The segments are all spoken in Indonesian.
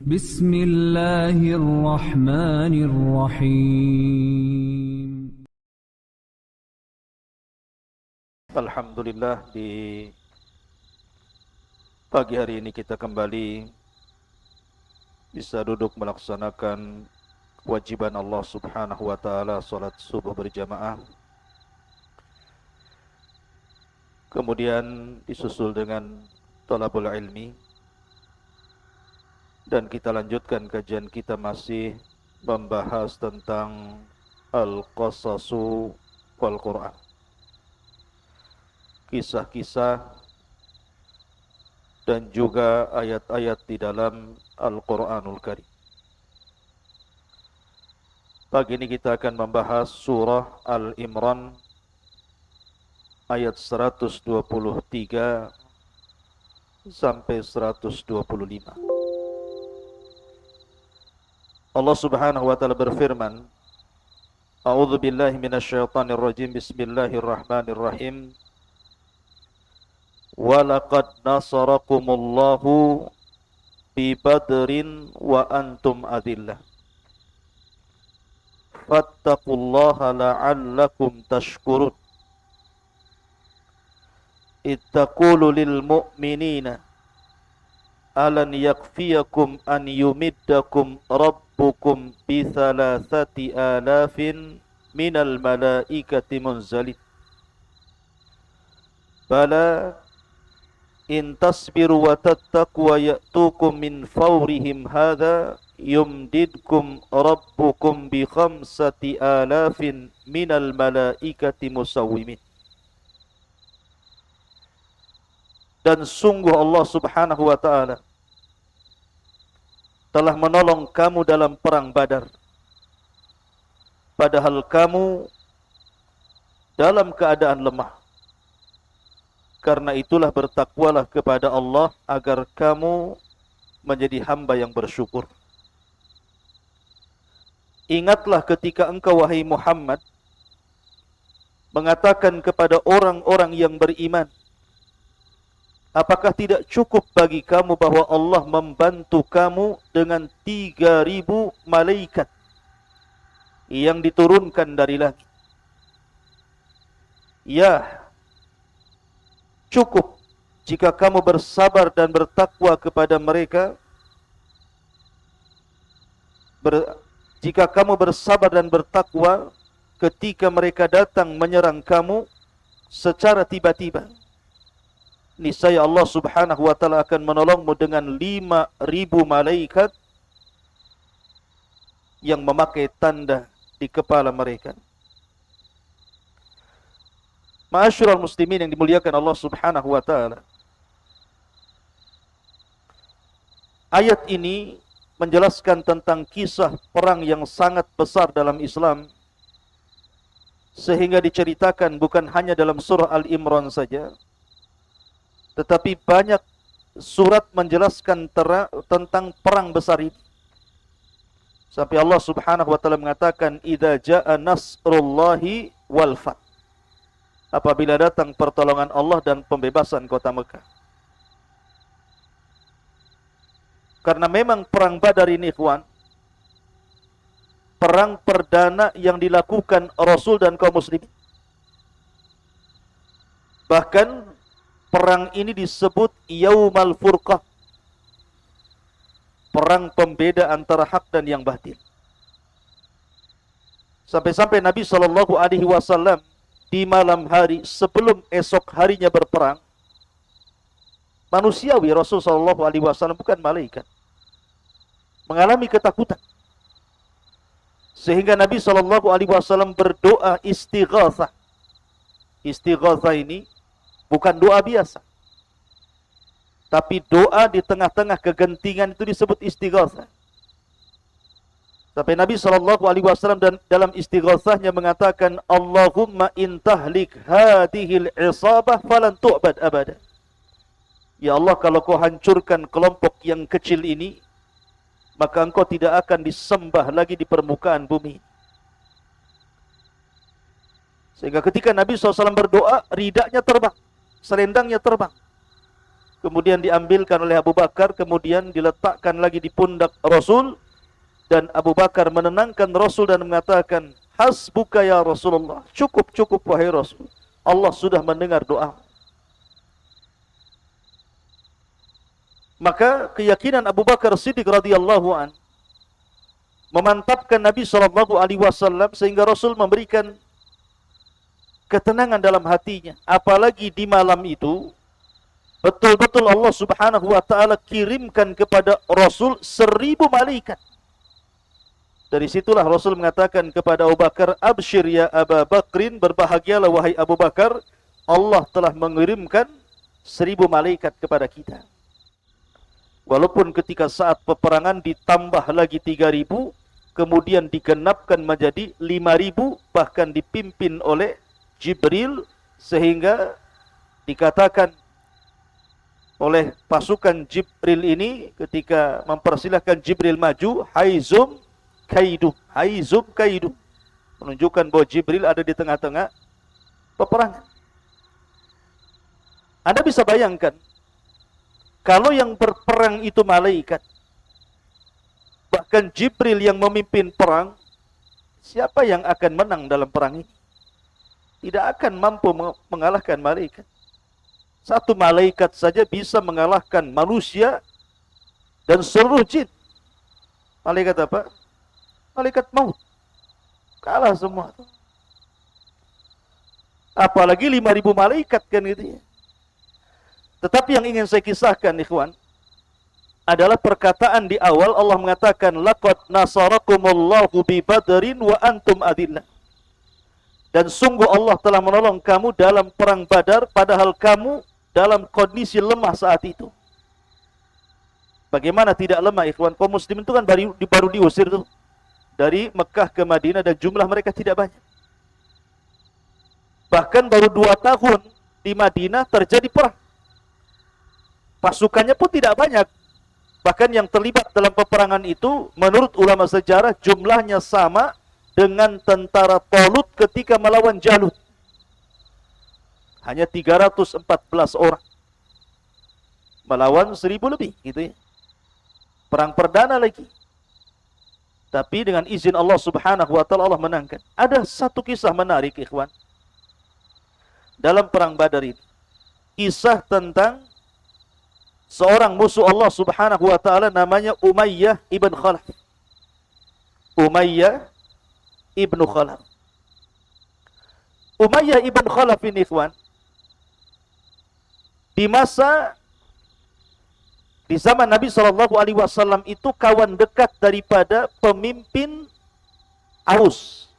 Bismillahirrahmanirrahim. Alhamdulillah, di pagi hari ini kita kembali bisa duduk melaksanakan kewajiban Allah Subhanahu wa taala, salat subuh berjamaah. Kemudian disusul dengan thalabul ilmi, dan kita lanjutkan kajian kita masih membahas tentang Al-Qasasu wal Quran. Kisah-kisah dan juga ayat-ayat di dalam Al-Quranul Karim. Pagi ini kita akan membahas surah Al-Imran ayat 123 sampai 125. Allah Subhanahu wa taala berfirman, A'udzu billahi minasyaitonir rajim. Bismillahirrahmanirrahim. Walaqad nasarakumullahu bi badrin wa antum adillah. Fattaqullaha la'allakum tashkurun. Ittaqulu lil mu'minina alan yakfiyakum an yumiddakum rabbukum bi thalathati alafin minal malaikati munzalin. Bala in tasbiru wa tattaqu wa ya'tukum min fawrihim hadha yumdidkum rabbukum bi khamsati alafin minal malaikati musawwimin. Dan sungguh Allah Subhanahu wa taala telah menolong kamu dalam perang Badar, padahal kamu dalam keadaan lemah. Karena itulah bertakwalah kepada Allah agar kamu menjadi hamba yang bersyukur. Ingatlah ketika engkau, wahai Muhammad, mengatakan kepada orang-orang yang beriman, apakah tidak cukup bagi kamu bahwa Allah membantu kamu dengan 3.000 malaikat yang diturunkan dari langit? Ya, cukup jika kamu bersabar dan bertakwa kepada mereka. Jika kamu bersabar dan bertakwa ketika mereka datang menyerang kamu secara tiba-tiba, niscaya Allah Subhanahu wa taala akan menolongmu dengan 5.000 malaikat yang memakai tanda di kepala mereka. Ma'asyiral muslimin yang dimuliakan Allah Subhanahu wa taala. Ayat ini menjelaskan tentang kisah perang yang sangat besar dalam Islam, sehingga diceritakan bukan hanya dalam surah Al-Imran saja, tetapi banyak surat menjelaskan tentang perang besar ini. Sampai Allah Subhanahu wa taala mengatakan, idza jaa nasrullahi wal fath, apabila datang pertolongan Allah dan pembebasan kota Mekah. Karena memang perang Badar ini, ikhwan, perang perdana yang dilakukan Rasul dan kaum muslimin. Bahkan perang ini disebut Yaumal Furqah, perang pembeda antara hak dan yang batil. Sampai-sampai Nabi SAW di malam hari sebelum esok harinya berperang, manusiawi Rasul SAW, bukan malaikat, mengalami ketakutan. Sehingga Nabi SAW berdoa istighatsah. Istighatsah ini bukan doa biasa, tapi doa di tengah-tengah kegentingan itu disebut istighatsah. Sampai Nabi SAW dan dalam istighatsahnya mengatakan, Allahumma intahlik hadhil isabah falan tu'bad abada. Ya Allah, kalau kau hancurkan kelompok yang kecil ini, maka engkau tidak akan disembah lagi di permukaan bumi. Sehingga ketika Nabi SAW berdoa, ridaknya terbang, selendangnya terbang. kemudian diambilkan oleh Abu Bakar, kemudian diletakkan lagi di pundak Rasul, dan Abu Bakar menenangkan Rasul dan mengatakan, hasbuka ya Rasulullah, cukup wahai Rasul, Allah sudah mendengar doa. Maka keyakinan Abu Bakar Siddiq radhiyallahu an memantapkan Nabi SAW sehingga Rasul memberikan ketenangan dalam hatinya. Apalagi di malam itu, betul-betul Allah Subhanahu wa ta'ala kirimkan kepada Rasul 1000 malaikat. Dari situlah Rasul mengatakan kepada Abu Bakar, abshir ya Abu Bakrin, berbahagialah wahai Abu Bakar, Allah telah mengirimkan 1000 malaikat kepada kita. Walaupun ketika saat peperangan ditambah lagi 3000, kemudian digenapkan menjadi 5000, bahkan dipimpin oleh Jibril, sehingga dikatakan oleh pasukan Jibril ini ketika mempersilahkan Jibril maju, haizum kaidu, menunjukkan bahwa Jibril ada di tengah-tengah peperangan. Anda bisa bayangkan, kalau yang berperang itu malaikat, bahkan Jibril yang memimpin perang, siapa yang akan menang dalam perang ini? Tidak akan mampu mengalahkan malaikat. Satu malaikat saja bisa mengalahkan manusia dan seluruh jin. Malaikat apa? Malaikat maut. Kalah semua. Apalagi 5000 malaikat kan gitu ya. Tetapi yang ingin saya kisahkan, ikhwan, adalah perkataan di awal Allah mengatakan, laqad nasarakumullahu bi badrin wa antum adillah. Dan sungguh Allah telah menolong kamu dalam perang Badar, padahal kamu dalam kondisi lemah saat itu. Bagaimana tidak lemah, ikhwan? Kaum muslimin itu kan baru diusir tuh dari Mekah ke Madinah, dan jumlah mereka tidak banyak. Bahkan baru 2 tahun di Madinah terjadi perang. Pasukannya pun tidak banyak. Bahkan yang terlibat dalam peperangan itu, menurut ulama sejarah, jumlahnya sama dengan tentara Talut ketika melawan Jalut. Hanya 314 orang. Melawan 1000 lebih, gitu ya. Perang perdana lagi. Tapi dengan izin Allah Subhanahu wa ta'ala, Allah menangkan. Ada satu kisah menarik, ikhwan, dalam perang Badar ini. Kisah tentang seorang musuh Allah Subhanahu wa ta'ala, namanya Umayyah ibn Khalaf. Umayyah ibn Khalaf. Umayyah ibn Khalaf ini, ikhwan, di zaman Nabi SAW itu kawan dekat daripada pemimpin Aus.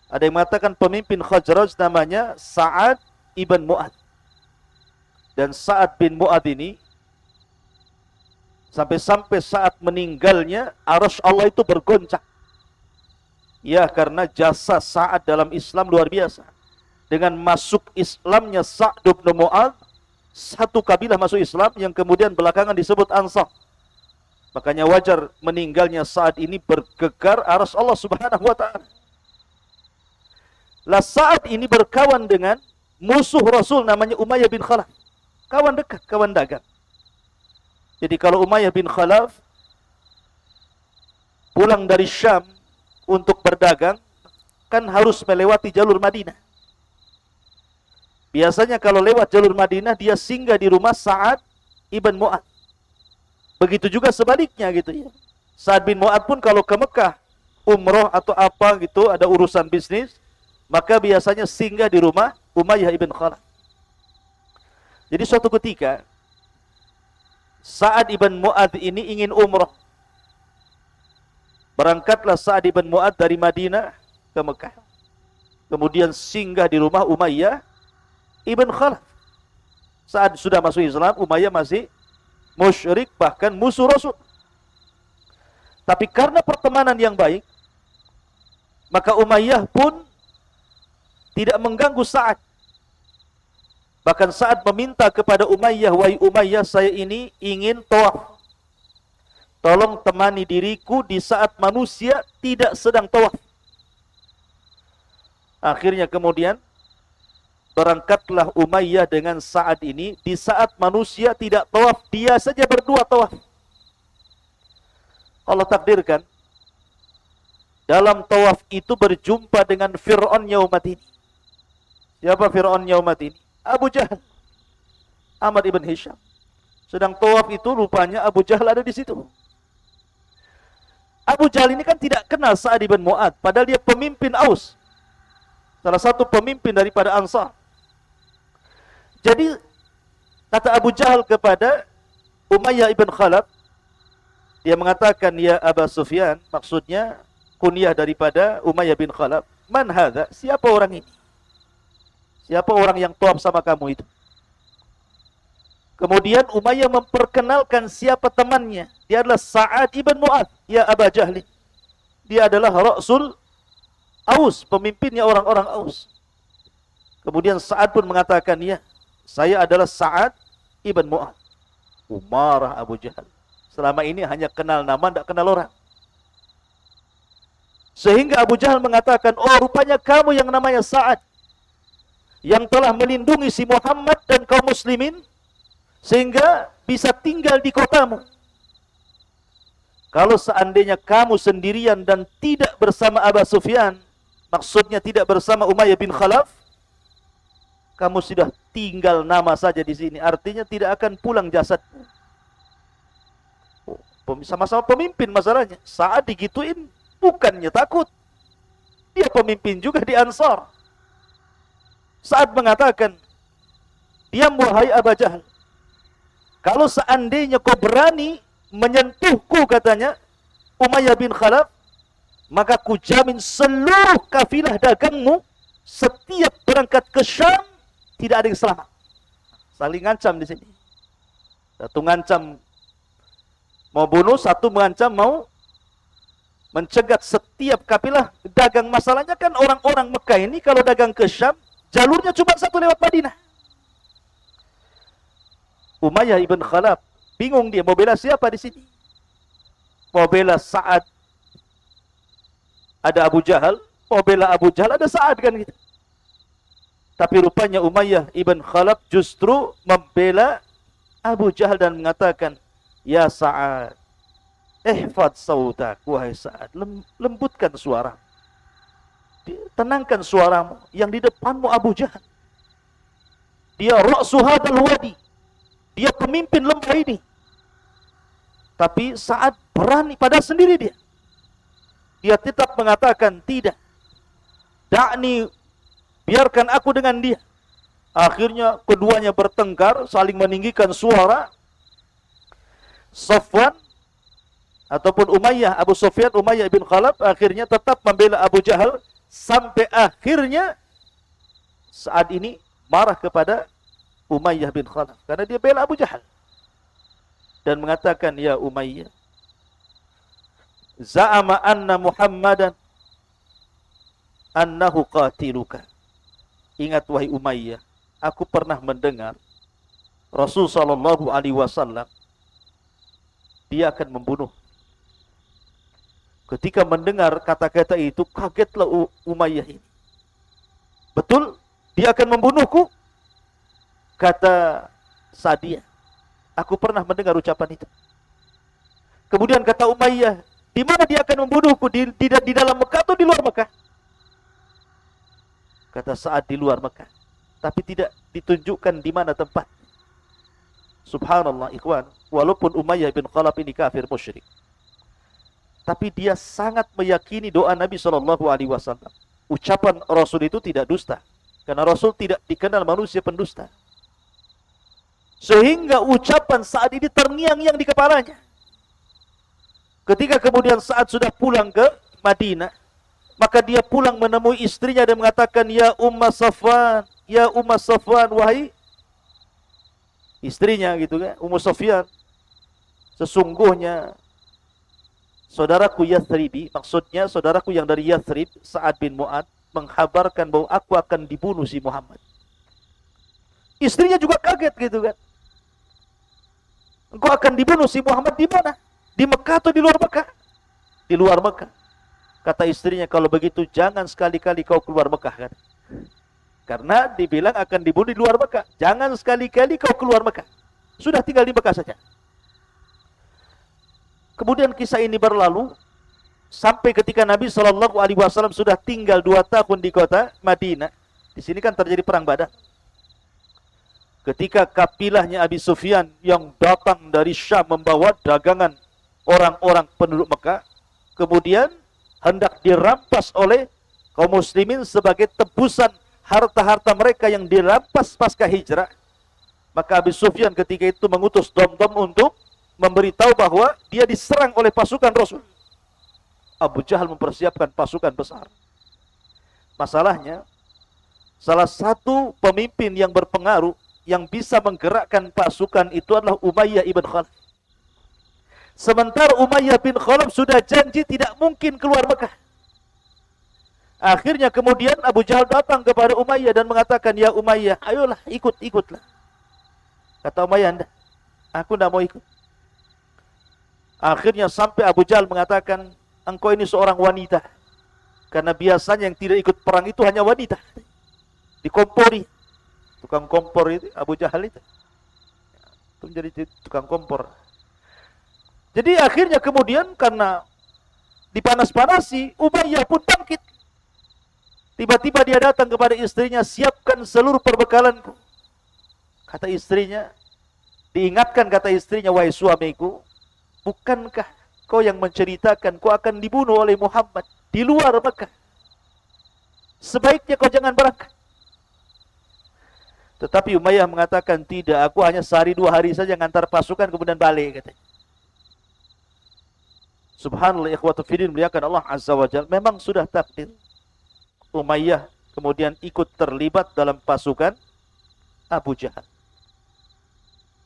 Ada yang mengatakan pemimpin Khazraj namanya Sa'ad ibn Mu'ad. Dan Sa'ad bin Mu'ad ini sampai saat meninggalnya arsy Allah itu bergoncang. Ya, karena jasa Sa'ad dalam Islam luar biasa. Dengan masuk Islamnya Sa'ad bin Mu'ad, satu kabilah masuk Islam yang kemudian belakangan disebut Ansar. Makanya wajar meninggalnya Sa'ad ini bergegar arsy Allah Subhanahu wa ta'ala. Lah Sa'ad ini berkawan dengan musuh Rasul namanya Umayyah bin Khalaf. Kawan dekat, kawan dagang. Jadi kalau Umayyah bin Khalaf pulang dari Syam untuk berdagang, kan harus melewati jalur Madinah. Biasanya kalau lewat jalur Madinah, dia singgah di rumah Sa'ad ibn Mu'ad. Begitu juga sebaliknya gitu ya. Sa'ad bin Mu'ad pun kalau ke Mekah, umroh atau apa gitu, ada urusan bisnis, maka biasanya singgah di rumah Umayyah ibn Khalaf. Jadi suatu ketika, Sa'ad ibn Mu'ad ini ingin umroh. Berangkatlah Sa'ad ibn Mu'ad dari Madinah ke Mekah. Kemudian singgah di rumah Umayyah ibn Khalaf. Saat sudah masuk Islam, Umayyah masih musyrik, bahkan musuh Rasul. Tapi karena pertemanan yang baik, maka Umayyah pun tidak mengganggu Sa'ad. Bahkan Sa'ad meminta kepada Umayyah, wahai Umayyah, saya ini ingin tawaf. Tolong temani diriku di saat manusia tidak sedang tawaf. Akhirnya kemudian berangkatlah Umayyah dengan Sa'ad ini di saat manusia tidak tawaf, dia saja berdua tawaf. Allah takdirkan dalam tawaf itu berjumpa dengan Fir'aun yaumat ini. Siapa Fir'aun yaumat ini? Abu Jahal, Ahmad ibn Hisham. Sedang tawaf itu rupanya Abu Jahal ada di situ. Abu Jahal ini kan tidak kenal Sa'ad ibn Mu'ad, padahal dia pemimpin Aus, salah satu pemimpin daripada Ansar. Jadi kata Abu Jahal kepada Umayyah ibn Khalaf, dia mengatakan, ya Aba Sufyan, maksudnya kunyah daripada Umayyah bin Khalaf. Man hadha? Siapa orang ini? Siapa orang yang tawaf sama kamu itu? Kemudian Umayyah memperkenalkan siapa temannya. Dia adalah Sa'ad ibn Mu'ad. Ya Aba Jahl. Dia adalah Rasul Aus, pemimpinnya orang-orang Aus. Kemudian Sa'ad pun mengatakan, ya, saya adalah Sa'ad ibn Mu'ad. Marah Abu Jahal. Selama ini hanya kenal nama, tidak kenal orang. Sehingga Abu Jahal mengatakan, oh rupanya kamu yang namanya Sa'ad, yang telah melindungi si Muhammad dan kaum muslimin, sehingga bisa tinggal di kotamu. Kalau seandainya kamu sendirian dan tidak bersama Abu Sufyan, maksudnya tidak bersama Umayyah bin Khalaf, kamu sudah tinggal nama saja di sini. Artinya tidak akan pulang jasadmu. Sama-sama pemimpin masalahnya. Saat digituin, bukannya takut. Dia pemimpin juga di Ansar. Saat mengatakan, diam wahai Abu Jahal. Kalau seandainya kau berani menyentuhku, katanya, Umayyah bin Khalaf, maka ku jamin seluruh kafilah dagangmu, setiap berangkat ke Syam, tidak ada yang selamat. Saling ngancam di sini. Satu ngancam mau bunuh, satu mengancam mau mencegat setiap kafilah dagang. Masalahnya kan orang-orang Mekah ini kalau dagang ke Syam, jalurnya cuma satu lewat Madinah. Umayyah ibn Khalaf bingung, dia mau bela siapa di sini? Mau bela Sa'ad, ada Abu Jahal. Mau bela Abu Jahal, ada Sa'ad, kan gitu. Tapi rupanya Umayyah ibn Khalaf justru membela Abu Jahal dan mengatakan, ya Sa'ad, ihfad sautak, wahai Sa'ad, lembutkan suara, tenangkan suaramu. Yang di depanmu Abu Jahal, dia ra'su hadal wadi, dia pemimpin lembah ini. Tapi Sa'ad berani pada sendiri dia tetap mengatakan, tidak, da'ni, biarkan aku dengan dia. Akhirnya keduanya bertengkar, saling meninggikan suara. Safwan ataupun Umayyah, Abu Sufyan, Umayyah bin Khalaf akhirnya tetap membela Abu Jahal, sampai akhirnya saat ini marah kepada Umayyah bin Khalaf karena dia bela Abu Jahal dan mengatakan, ya Umayyah, za'ama anna Muhammadan annahu qatiluka. Ingat wahai Umayyah, aku pernah mendengar Rasul sallallahu alaihi wasallam dia akan membunuh. Ketika mendengar kata-kata itu, kagetlah Umayyah ini. Betul, dia akan membunuhku? Kata Sa'diyah, aku pernah mendengar ucapan itu. Kemudian kata Umayyah, di mana dia akan membunuhku? Di dalam Mekah atau di luar Mekah? Kata Sa'ad, di luar Mekah. Tapi tidak ditunjukkan di mana tempat. Subhanallah ikhwan, walaupun Umayyah bin Khalaf ini kafir musyrik, tapi dia sangat meyakini doa Nabi SAW. Ucapan Rasul itu tidak dusta, karena Rasul tidak dikenal manusia pendusta. Sehingga ucapan saat ini terngiang-ngiang di kepalanya. Ketika kemudian saat sudah pulang ke Madinah, maka dia pulang menemui istrinya dan mengatakan, ya Umma Safwan, ya Umma Safwan, wahai istrinya gitu kan, Ummu Sufyan, sesungguhnya saudaraku Yathribi, maksudnya saudaraku yang dari Yathrib, Sa'ad bin Mu'ad, menghabarkan bahwa aku akan dibunuh si Muhammad. Istrinya juga kaget gitu kan. Engkau akan dibunuh si Muhammad di mana? Di Mekah atau di luar Mekah? Di luar Mekah. Kata istrinya, kalau begitu jangan sekali-kali kau keluar Mekah kan. Karena dibilang akan dibunuh di luar Mekah. Jangan sekali-kali kau keluar Mekah. Sudah tinggal di Mekah saja. Kemudian kisah ini berlalu sampai ketika Nabi Shallallahu Alaihi Wasallam sudah tinggal 2 tahun di kota Madinah. Di sini kan terjadi perang Badar. Ketika kabilahnya Abi Sufyan yang datang dari Syam membawa dagangan orang-orang penduduk Mekah, kemudian hendak dirampas oleh kaum muslimin sebagai tebusan harta-harta mereka yang dirampas pasca hijrah. Maka Abi Sufyan ketika itu mengutus Dom-Dom untuk memberitahu bahwa dia diserang oleh pasukan Rasul. Abu Jahal mempersiapkan pasukan besar. Masalahnya, salah satu pemimpin yang berpengaruh yang bisa menggerakkan pasukan itu adalah Umayyah ibn Khalaf. Sementara Umayyah bin Khalaf sudah janji tidak mungkin keluar Mekah. Akhirnya kemudian Abu Jahal datang kepada Umayyah dan mengatakan, "Ya Umayyah, ayolah ikutlah." Kata Umayyah, "Aku tidak mau ikut." Akhirnya sampai Abu Jahal mengatakan, "Engkau ini seorang wanita." Karena biasanya yang tidak ikut perang itu hanya wanita. Dikompori. Tukang kompor itu, Abu Jahal itu menjadi tukang kompor. Jadi akhirnya kemudian karena dipanas-panasi, Umayyah pun bangkit. Tiba-tiba dia datang kepada istrinya, "Siapkan seluruh perbekalanku." Kata istrinya, diingatkan kata istrinya, "Wahai suamiku, bukankah kau yang menceritakan kau akan dibunuh oleh Muhammad di luar Mekah? Sebaiknya kau jangan berangkat." Tetapi Umayyah mengatakan, "Tidak, aku hanya sehari 2 hari saja ngantar pasukan kemudian balik," katanya. Subhanallah, ikhwatu fiddin, muliakan Allah Azza wa Jalla, memang sudah takdir. Umayyah kemudian ikut terlibat dalam pasukan Abu Jahal.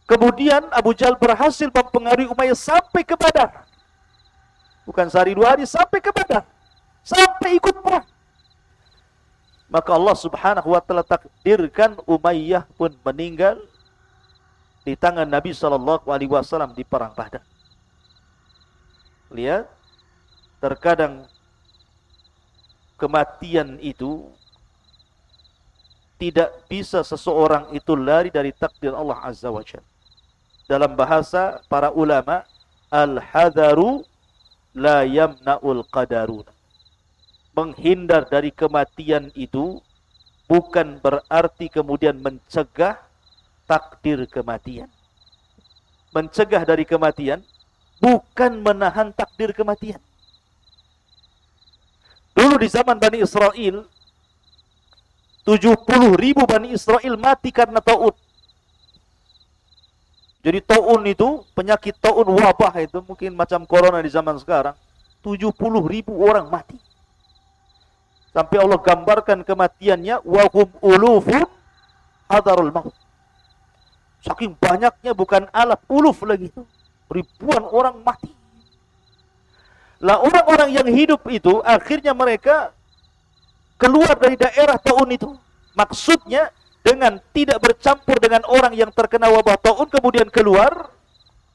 Kemudian Abu Jahal berhasil mempengaruhi Umayyah sampai ke Badar. Bukan sehari 2 hari, sampai ke Badar. Sampai ikut perang. Maka Allah Subhanahu wa taala takdirkan Umayyah pun meninggal di tangan Nabi sallallahu alaihi wasallam di perang Badar. Lihat, terkadang kematian itu tidak bisa seseorang itu lari dari takdir Allah Azza wa Jalla. Dalam bahasa para ulama, al-hadaru la yamna'ul qadarun. Menghindar dari kematian itu bukan berarti kemudian mencegah takdir kematian. Mencegah dari kematian bukan menahan takdir kematian. Dulu di zaman Bani Israel, 70.000 Bani Israel mati karena taun. Jadi taun itu, penyakit taun, wabah itu, mungkin macam corona di zaman sekarang, 70.000 orang mati. Sampai Allah gambarkan kematiannya, wahum ulufun hadarul maut. Saking banyaknya, bukan alaf, uluf lagi itu. Ribuan orang mati. Lah orang-orang yang hidup itu, akhirnya mereka keluar dari daerah taun itu. Maksudnya, dengan tidak bercampur dengan orang yang terkena wabah taun, kemudian keluar,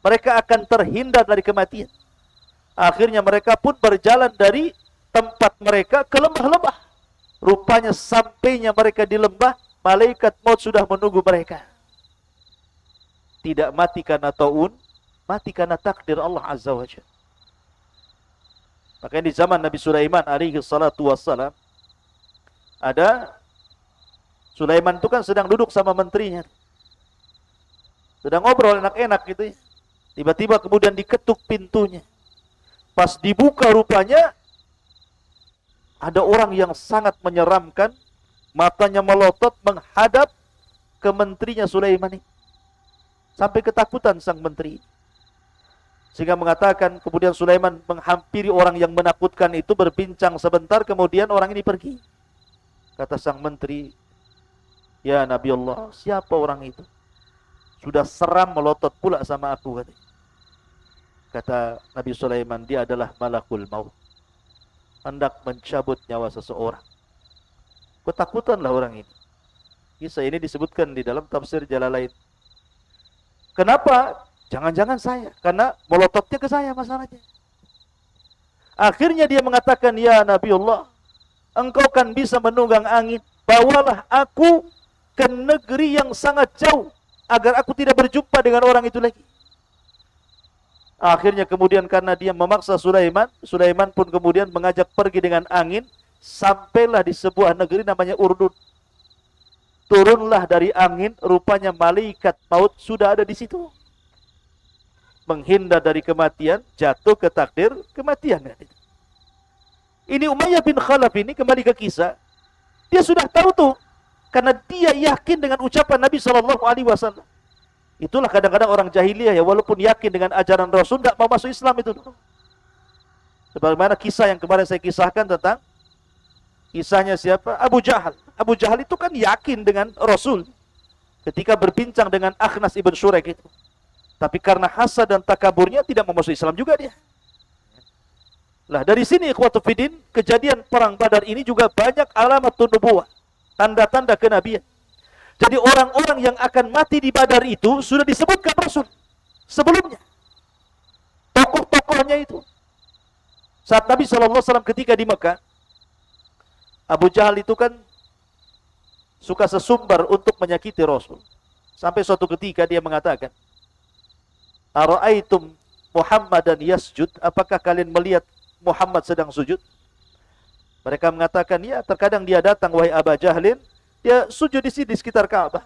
mereka akan terhindar dari kematian. Akhirnya mereka pun berjalan dari tempat mereka ke lembah-lembah. Rupanya sampainya mereka di lembah, malaikat maut sudah menunggu mereka. Tidak mati karena taun, mati karena takdir Allah Azza wa Jalla. Makanya di zaman Nabi Sulaiman alaihi salatu wassalam, ada Sulaiman itu kan sedang duduk sama menterinya. Sedang ngobrol enak-enak gitu ya. Tiba-tiba kemudian diketuk pintunya. Pas dibuka rupanya ada orang yang sangat menyeramkan, matanya melotot menghadap ke menterinya Sulaiman ini. Sampai ketakutan sang menteri. Sehingga mengatakan, kemudian Sulaiman menghampiri orang yang menakutkan itu, berbincang sebentar, kemudian orang ini pergi. Kata sang menteri, "Ya Nabi Allah, siapa orang itu? Sudah seram melotot pula sama aku." Kata Nabi Sulaiman, "Dia adalah malakul maut, hendak mencabut nyawa seseorang." Ketakutanlah orang ini. Kisah ini disebutkan di dalam tafsir Jalalain. Kenapa? Jangan-jangan saya, karena melototnya ke saya masalahnya. Akhirnya dia mengatakan, "Ya Nabi Allah, engkau kan bisa menunggang angin. bawalah aku ke negeri yang sangat jauh, agar aku tidak berjumpa dengan orang itu lagi. Akhirnya kemudian karena dia memaksa Sulaiman, Sulaiman pun kemudian mengajak pergi dengan angin, sampailah di sebuah negeri namanya Urdun. Turunlah dari angin, rupanya malaikat maut sudah ada di situ. Menghindar dari kematian, jatuh ke takdir kematian. Ini Umayyah bin Khalaf ini, kembali ke kisah, dia sudah tahu tuh, karena dia yakin dengan ucapan Nabi SAW. Itulah kadang-kadang orang jahiliyah ya, walaupun yakin dengan ajaran Rasul, tidak mau masuk Islam itu. Sebagaimana kisah yang kemarin saya kisahkan tentang kisahnya siapa? Abu Jahal. Abu Jahal itu kan yakin dengan Rasul ketika berbincang dengan Akhnas ibn Syuraik itu. Tapi karena hasad dan takaburnya tidak mau masuk Islam juga dia. Lah dari sini ikhwatu fiddin, kejadian perang Badar ini juga banyak alamat nubuwah, tanda-tanda kenabian. Jadi orang-orang yang akan mati di Badar itu sudah disebutkan Rasul sebelumnya. Tokoh-tokohnya itu. Saat Nabi SAW ketika di Mekah, Abu Jahal itu kan suka sesumbar untuk menyakiti Rasul. Sampai suatu ketika dia mengatakan, "Ara'aitum Muhammadan yasjud?" Apakah kalian melihat Muhammad sedang sujud? Mereka mengatakan, ya, terkadang dia datang, wahai Abu Jahlin, dia sujud di sini di sekitar Ka'bah.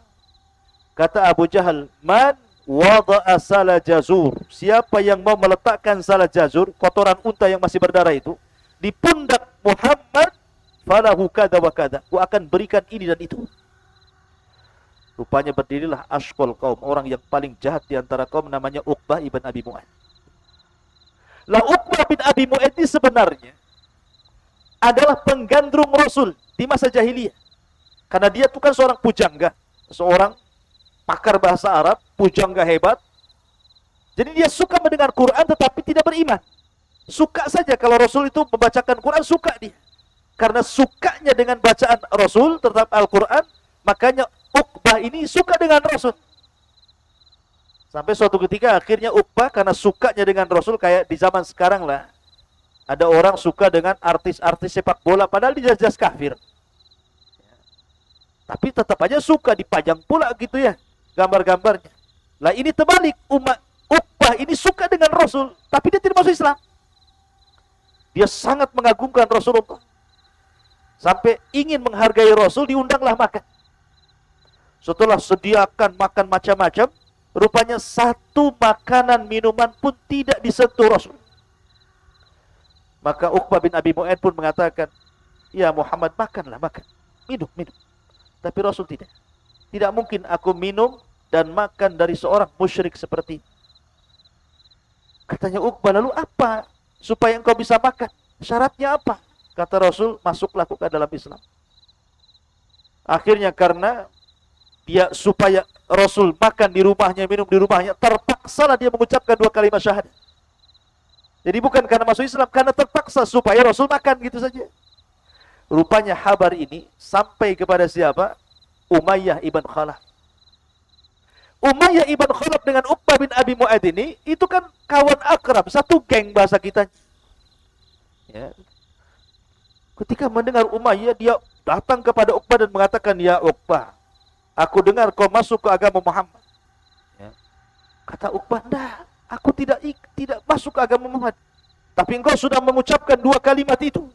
Kata Abu Jahal, "Man wada'a salah jazur?" Siapa yang mau meletakkan salah jazur, kotoran unta yang masih berdarah itu, di pundak Muhammad, falahu kada wa kada, aku akan berikan ini dan itu. Rupanya berdirilah ashqal kaum, orang yang paling jahat di antara kaum, namanya Uqbah ibn Abi Mu'ad. Lah Uqbah bin Abi Mu'ad ini sebenarnya adalah penggandrung Rasul di masa jahiliyah. Karena dia itu kan seorang pujangga, seorang pakar bahasa Arab, pujangga hebat. Jadi dia suka mendengar Quran tetapi tidak beriman. Suka saja kalau Rasul itu membacakan Quran, suka dia. Karena sukanya dengan bacaan Rasul terhadap Al-Quran, makanya Uqbah ini suka dengan Rasul. Sampai suatu ketika akhirnya Uqbah karena sukanya dengan Rasul, kayak di zaman sekarang lah, ada orang suka dengan artis-artis sepak bola padahal dia jelas kafir. Tapi tetap aja suka, dipajang pula gitu ya gambar-gambarnya. Lah ini terbalik, umat Uqbah ini suka dengan Rasul, tapi dia tidak masuk Islam. Dia sangat mengagungkan Rasulullah. Sampai ingin menghargai Rasul, diundanglah makan. Setelah sediakan makan macam-macam, rupanya satu makanan minuman pun tidak disentuh Rasul. Maka Uqbah bin Abi Mu'ad pun mengatakan, "Ya Muhammad, makanlah, makan. Minum, minum." Tapi Rasul tidak. Tidak mungkin aku minum dan makan dari seorang musyrik seperti ini. Katanya Uqbah, lalu apa supaya engkau bisa makan? Syaratnya apa? Kata Rasul, masuklah ke dalam Islam. Akhirnya karena dia supaya Rasul makan di rumahnya, minum di rumahnya, terpaksalah dia mengucapkan 2 kalimat syahadat. Jadi bukan karena masuk Islam, karena terpaksa supaya Rasul makan gitu saja. Rupanya kabar ini sampai kepada siapa? Umayyah ibn Khalaf. Umayyah ibn Khalaf dengan Uqbah bin Abi Mu'ad ini, itu kan kawan akrab, satu geng bahasa kita. Ya. Ketika mendengar Umayyah, dia datang kepada Uqbah dan mengatakan, "Ya Uqbah, aku dengar kau masuk ke agama Muhammad." Ya. Kata Uqbah, "Nah, aku tidak masuk ke agama Muhammad. Tapi engkau sudah mengucapkan 2 kalimat itu."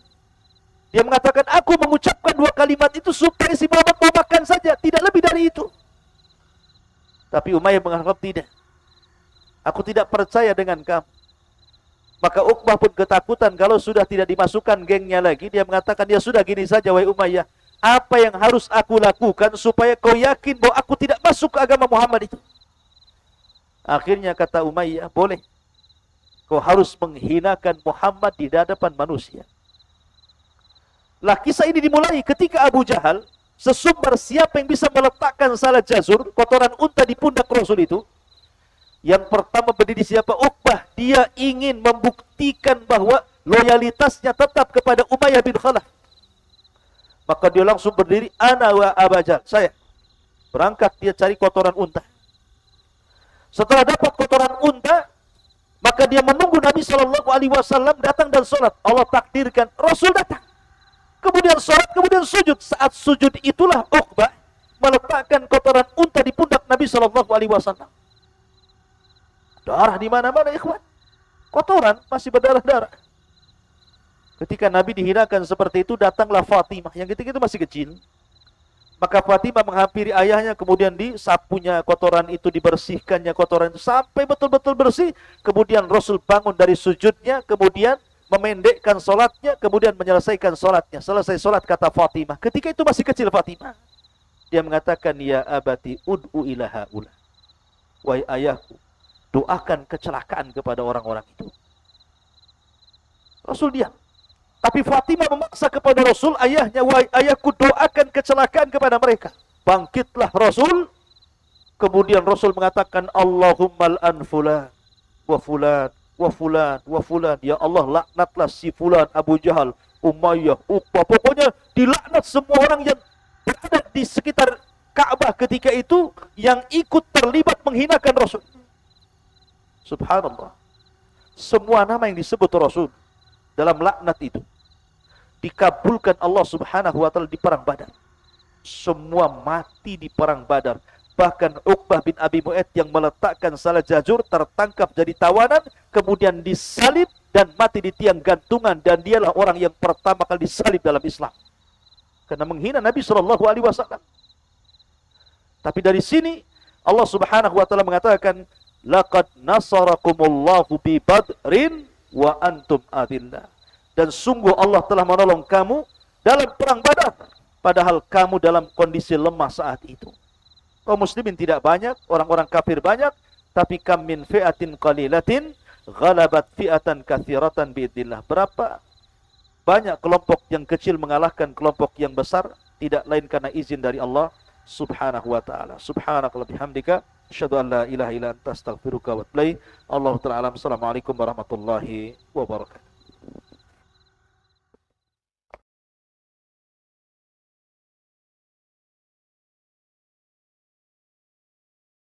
Dia mengatakan, "Aku mengucapkan 2 kalimat itu supaya si Muhammad mau makan saja, tidak lebih dari itu." Tapi Umayyah menganggap tidak. "Aku tidak percaya dengan kamu." Maka Uqbah pun ketakutan kalau sudah tidak dimasukkan gengnya lagi. Dia mengatakan, "Ya sudah, gini saja wahai Umayyah, apa yang harus aku lakukan supaya kau yakin bahwa aku tidak masuk ke agama Muhammad itu?" Akhirnya kata Umayyah, "Boleh. Kau harus menghinakan Muhammad di hadapan manusia." Lah kisah ini dimulai ketika Abu Jahal sesumbar siapa yang bisa meletakkan salah jazur, kotoran unta di pundak Rasul itu. Yang pertama berdiri siapa? Uqbah. Dia ingin membuktikan bahwa loyalitasnya tetap kepada Umayyah bin Khalaf. Maka dia langsung berdiri, "Ana wa Abu Jahal." Saya. Berangkat dia cari kotoran unta. Setelah dapat kotoran unta, maka dia menunggu Nabi SAW datang dan sholat. Allah takdirkan Rasul datang. Kemudian kemudian sholat, kemudian sujud. Saat sujud itulah Uqbah meletakkan kotoran unta di pundak Nabi Shallallahu Alaihi Wasallam. Darah di mana-mana, ikhwan. Kotoran masih berdarah-darah. Ketika Nabi dihinakan seperti itu, datanglah Fatimah. Yang ketika itu masih kecil. Maka Fatimah menghampiri ayahnya, kemudian disapunya kotoran itu, dibersihkannya kotoran itu sampai betul-betul bersih. Kemudian Rasul bangun dari sujudnya, kemudian memendekkan solatnya, kemudian menyelesaikan solatnya. Selesai solat, kata Fatimah. Ketika itu masih kecil Fatimah. Dia mengatakan, ya abati ud'u ila haula. Wahai ayahku, doakan kecelakaan kepada orang-orang itu. Rasul diam. Tapi Fatimah memaksa kepada Rasul, ayahnya, wahai ayahku, doakan kecelakaan kepada mereka. Bangkitlah Rasul. Kemudian Rasul mengatakan, Allahumma al'an fulan, wa fulan, wa fulan, wa fulan. Ya Allah, laknatlah si fulan, Abu Jahal, Umayyah, Uqbah. Pokoknya dilaknat semua orang yang berada di sekitar Ka'bah ketika itu, yang ikut terlibat menghinakan Rasul. Subhanallah. Semua nama yang disebut Rasul dalam laknat itu dikabulkan Allah Subhanahu wa taala di perang Badar. Semua mati di perang Badar. Bahkan Uqbah bin Abi Mu'ayth yang meletakkan salah jajur tertangkap jadi tawanan, kemudian disalib dan mati di tiang gantungan, dan dialah orang yang pertama kali disalib dalam Islam karena menghina Nabi Shallallahu Alaihi Wasallam. Tapi dari sini Allah Subhanahu wa taala mengatakan, laqad nasarakumullahu bi badrin wa antum adillah. Dan sungguh Allah telah menolong kamu dalam perang Badar, padahal kamu dalam kondisi lemah saat itu. Kaum muslimin tidak banyak, orang-orang kafir banyak, tapi kam min fi'atin qalilatin ghalabat fi'atan katsiratan biidznillah. Berapa banyak kelompok yang kecil mengalahkan kelompok yang besar, tidak lain karena izin dari Allah Subhanahu wa taala. Subhanakallahumma bihamdika asyhadu an la ilaha illa anta astaghfiruka wa atubu ilaik. Allahu ta'ala. Assalamualaikum warahmatullahi wabarakatuh.